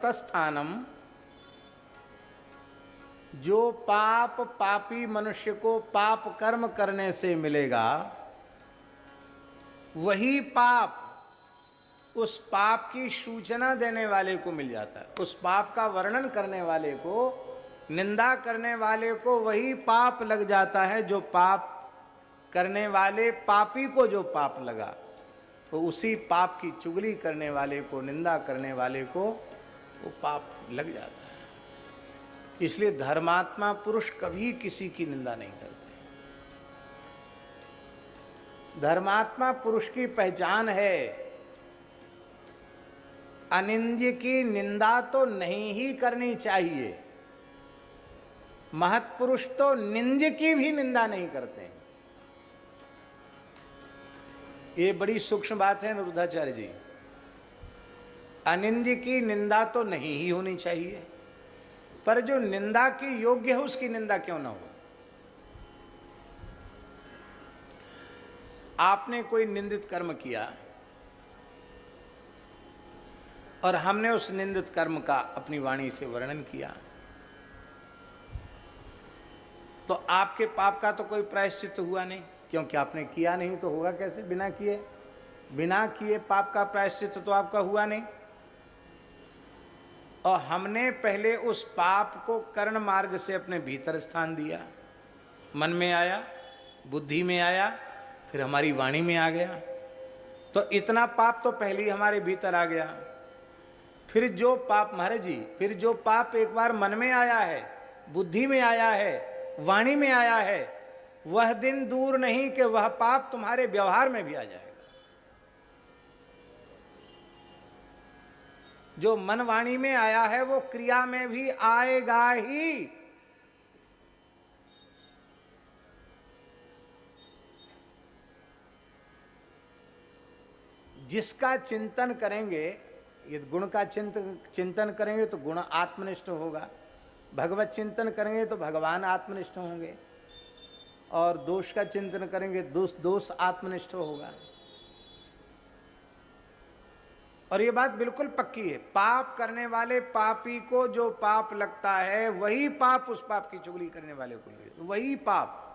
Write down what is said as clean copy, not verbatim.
तस्थानम, जो पाप पापी मनुष्य को पाप कर्म करने से मिलेगा, वही पाप उस पाप की सूचना देने वाले को मिल जाता है। उस पाप का वर्णन करने वाले को, निंदा करने वाले को वही पाप लग जाता है जो पाप करने वाले पापी को जो पाप लगा। तो उसी पाप की चुगली करने वाले को, निंदा करने वाले को वो पाप लग जाता है। इसलिए धर्मात्मा पुरुष कभी किसी की निंदा नहीं करते। धर्मात्मा पुरुष की पहचान है, अनिंद्य की निंदा तो नहीं ही करनी चाहिए। महत्पुरुष तो निंद्य की भी निंदा नहीं करते हैं। ये बड़ी सूक्ष्म बात है निरुद्धाचार्य जी। अनिंद्य की निंदा तो नहीं ही होनी चाहिए, पर जो निंदा की योग्य है उसकी निंदा क्यों ना हो। आपने कोई निंदित कर्म किया और हमने उस निंदित कर्म का अपनी वाणी से वर्णन किया, तो आपके पाप का तो कोई प्रायश्चित हुआ नहीं, क्योंकि आपने किया नहीं तो होगा कैसे। बिना किए पाप का प्रायश्चित तो आपका हुआ नहीं। और हमने पहले उस पाप को कर्ण मार्ग से अपने भीतर स्थान दिया, मन में आया, बुद्धि में आया, फिर हमारी वाणी में आ गया। तो इतना पाप तो पहले ही हमारे भीतर आ गया। फिर जो पाप, महाराज जी, फिर जो पाप एक बार मन में आया है, बुद्धि में आया है, वाणी में आया है, वह दिन दूर नहीं कि वह पाप तुम्हारे व्यवहार में भी आ जाएगा। जो मन वाणी में आया है वो क्रिया में भी आएगा ही। जिसका चिंतन करेंगे, ये गुण का चिंतन करेंगे तो गुण आत्मनिष्ठ होगा, भगवत चिंतन करेंगे तो भगवान आत्मनिष्ठ होंगे, और दोष का चिंतन करेंगे दोष आत्मनिष्ठ होगा। और ये बात बिल्कुल पक्की है। पाप करने वाले पापी को जो पाप लगता है वही पाप उस पाप की चुगली करने वाले को लगे, वही पाप।